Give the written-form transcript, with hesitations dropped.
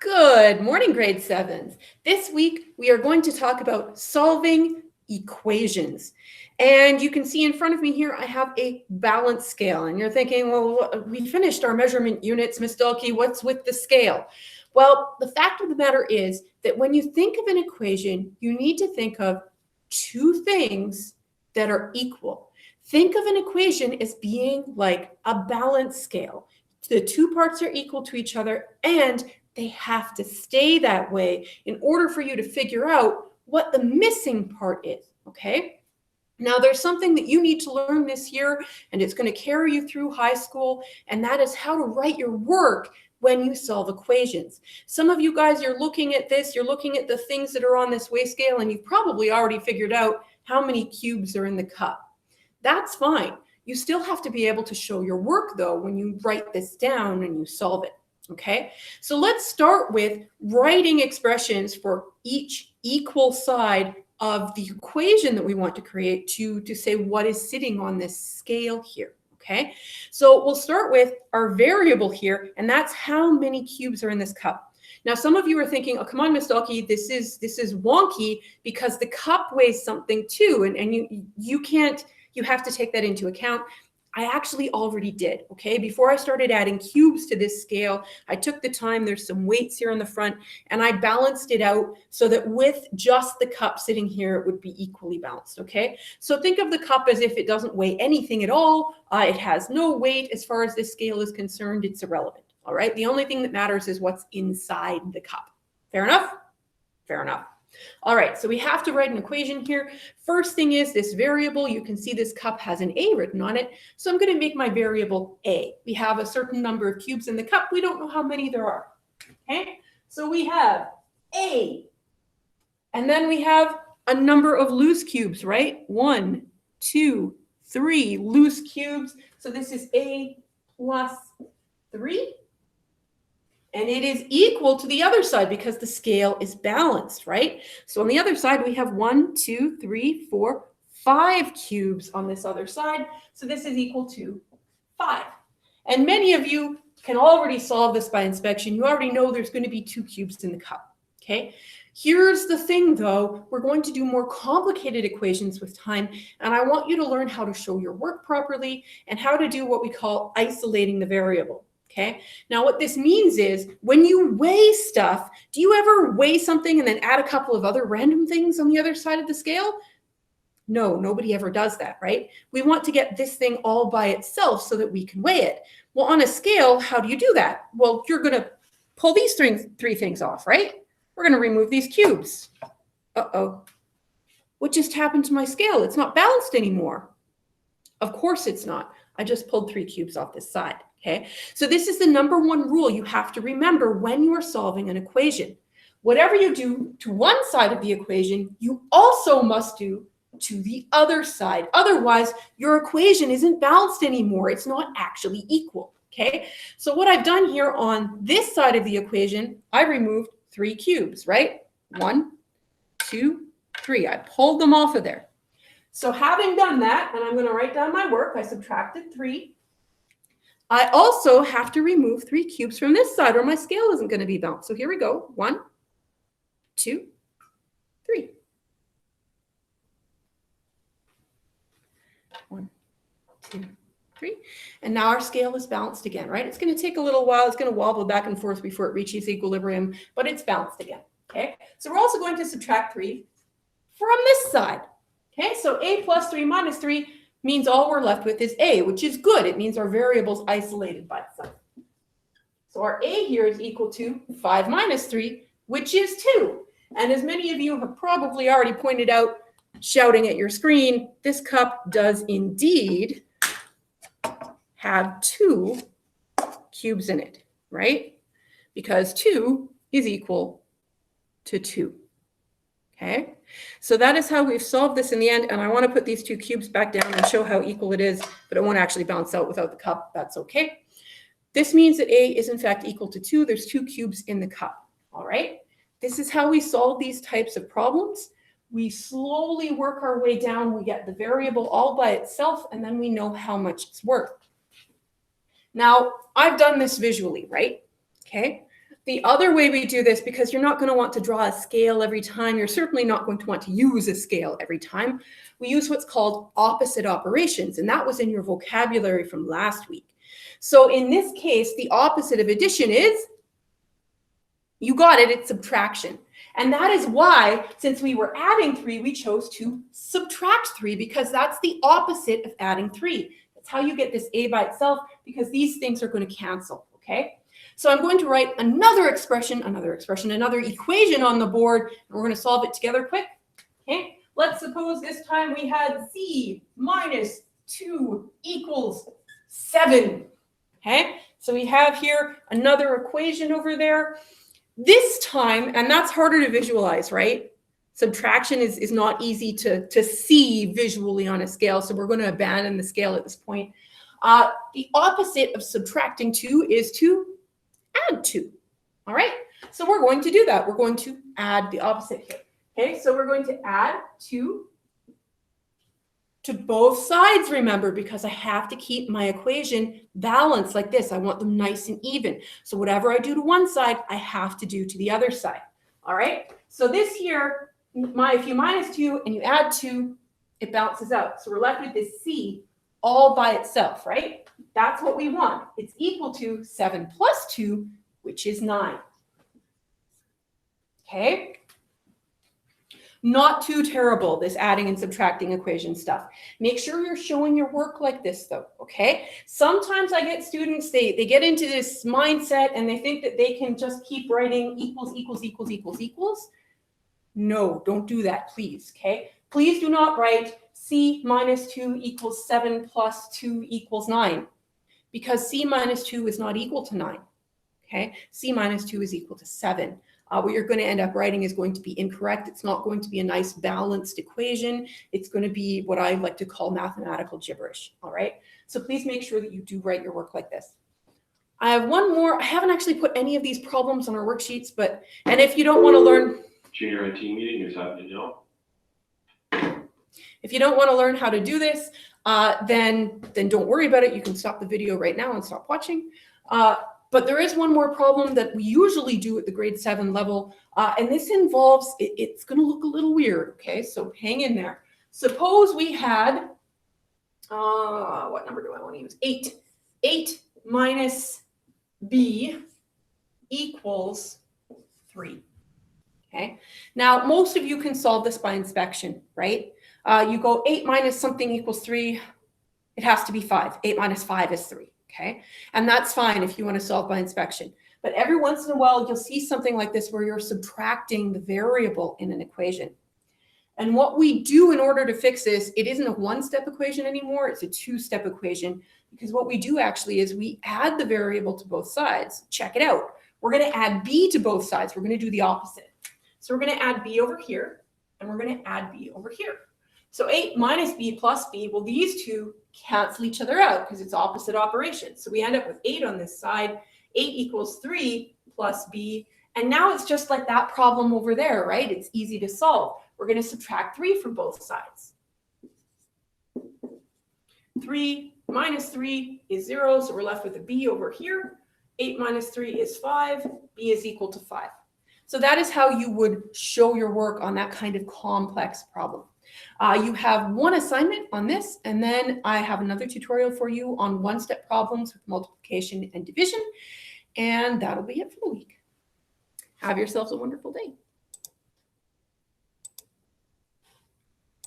Good morning, grade sevens. This week, we are going to talk about solving equations. And you can see in front of me here, I have a balance scale. And you're thinking, well, we finished our measurement units, Ms. Dahlke, what's with the scale? Well, the fact of the matter is that when you think of an equation, you need to think of two things that are equal. Think of an equation as being like a balance scale. The two parts are equal to each other, and they have to stay that way in order for you to figure out what the missing part is, okay? Now, there's something that you need to learn this year, and it's going to carry you through high school, and that is how to write your work when you solve equations. Some of you guys, you're looking at this, you're looking at the things that are on this weigh scale, and you've probably already figured out how many cubes are in the cup. That's fine. You still have to be able to show your work, though, when you write this down and you solve it. Okay, so let's start with writing expressions for each equal side of the equation that we want to create to say what is sitting on this scale here. Okay, so we'll start with our variable here, and that's how many cubes are in this cup. Now, some of you are thinking, oh, come on, Ms. Dahlke, this is wonky because the cup weighs something too, and you have to take that into account. I actually already did, okay? Before I started adding cubes to this scale, I took the time, there's some weights here on the front, and I balanced it out so that with just the cup sitting here, it would be equally balanced, okay? So think of the cup as if it doesn't weigh anything at all. It has no weight as far as this scale is concerned. It's irrelevant, all right? The only thing that matters is what's inside the cup. Fair enough? Fair enough. All right, so we have to write an equation here. First thing is this variable. You can see this cup has an A written on it. So I'm going to make my variable A. We have a certain number of cubes in the cup. We don't know how many there are. Okay, so we have A. And then we have a number of loose cubes, right? 1, 2, 3 loose cubes. So this is A plus 3. And it is equal to the other side because the scale is balanced, right? So on the other side, we have 1, 2, 3, 4, 5 cubes on this other side. So this is equal to 5. And many of you can already solve this by inspection. You already know there's going to be 2 cubes in the cup, okay? Here's the thing, though. We're going to do more complicated equations with time, and I want you to learn how to show your work properly and how to do what we call isolating the variable. Okay, now what this means is when you weigh stuff, do you ever weigh something and then add a couple of other random things on the other side of the scale? No, nobody ever does that, right? We want to get this thing all by itself so that we can weigh it. Well, on a scale, how do you do that? Well, you're going to pull these three things off, right? We're going to remove these cubes. Uh-oh. What just happened to my scale? It's not balanced anymore. Of course it's not. I just pulled 3 cubes off this side. Okay, so this is the number one rule you have to remember when you are solving an equation. Whatever you do to one side of the equation, you also must do to the other side. Otherwise, your equation isn't balanced anymore. It's not actually equal. Okay, so what I've done here on this side of the equation, I removed 3 cubes, right? 1, 2, 3. I pulled them off of there. So having done that, and I'm going to write down my work, I subtracted 3. I also have to remove 3 cubes from this side or my scale isn't going to be balanced. So here we go. 1, 2, 3. 1, 2, 3. And now our scale is balanced again, right? It's going to take a little while. It's going to wobble back and forth before it reaches equilibrium, but it's balanced again. Okay. So we're also going to subtract 3 from this side. Okay. So A plus 3 minus 3 means all we're left with is A, which is good. It means our variable's isolated by itself. So our A here is equal to 5 minus 3, which is 2. And as many of you have probably already pointed out, shouting at your screen, this cup does indeed have 2 cubes in it, right? Because 2 is equal to 2. Okay, so that is how we've solved this in the end. And I want to put these 2 cubes back down and show how equal it is, but it won't actually balance out without the cup. That's okay. This means that A is in fact equal to 2. There's 2 cubes in the cup. All right. This is how we solve these types of problems. We slowly work our way down. We get the variable all by itself, and then we know how much it's worth. Now, I've done this visually, right? Okay. The other way we do this, because you're not going to want to draw a scale every time, you're certainly not going to want to use a scale every time, we use what's called opposite operations, and that was in your vocabulary from last week. So in this case, the opposite of addition is, you got it, it's subtraction. And that is why, since we were adding 3, we chose to subtract 3, because that's the opposite of adding 3. That's how you get this a by itself, because these things are going to cancel, okay? So I'm going to write another equation on the board, and we're going to solve it together quick. Okay, let's suppose this time we had c minus 2 equals 7. Okay, so we have here another equation over there. This time, and that's harder to visualize, right? Subtraction is not easy to see visually on a scale, so we're going to abandon the scale at this point. The opposite of subtracting 2 is to add 2. All right, so we're going to do that. We're going to add the opposite here. Okay, so we're going to add 2 to both sides, remember, because I have to keep my equation balanced like this. I want them nice and even. So whatever I do to one side, I have to do to the other side. All right, so this here, if you minus 2 and you add 2, it balances out. So we're left with this c all by itself, right? That's what we want. It's equal to 7 plus 2, which is 9. Okay? Not too terrible, this adding and subtracting equation stuff. Make sure you're showing your work like this, though, okay? Sometimes I get students, they get into this mindset and they think that they can just keep writing equals, equals, equals, equals, equals. No, don't do that, please, okay? Please do not write c minus 2 equals 7 plus 2 equals 9, because c minus 2 is not equal to 9, okay? C minus 2 is equal to 7. What you're going to end up writing is going to be incorrect. It's not going to be a nice balanced equation. It's going to be what I like to call mathematical gibberish, all right? So please make sure that you do write your work like this. I have one more. I haven't actually put any of these problems on our worksheets, and if you don't want to learn... Junior IT meeting is happening now. If you don't want to learn how to do this, then don't worry about it. You can stop the video right now and stop watching. But there is one more problem that we usually do at the grade 7 level, and this involves, it's going to look a little weird, okay? So hang in there. Suppose we had, what number do I want to use? 8. 8 minus b equals 3. Okay. Now, most of you can solve this by inspection, right? You go 8 minus something equals 3. It has to be 5. 8 minus 5 is 3. Okay. And that's fine if you want to solve by inspection. But every once in a while, you'll see something like this where you're subtracting the variable in an equation. And what we do in order to fix this, it isn't a one-step equation anymore. It's a two-step equation, because what we do actually is we add the variable to both sides. Check it out. We're going to add b to both sides. We're going to do the opposite. So we're going to add b over here, and we're going to add b over here. So 8 minus b plus b, well, these two cancel each other out because it's opposite operations. So we end up with 8 on this side. 8 equals 3 plus b. And now it's just like that problem over there, right? It's easy to solve. We're going to subtract 3 from both sides. 3 minus 3 is 0, so we're left with a b over here. 8 minus 3 is 5. B is equal to 5. So that is how you would show your work on that kind of complex problem. You have one assignment on this, and then I have another tutorial for you on one-step problems with multiplication and division, and that'll be it for the week. Have yourselves a wonderful day.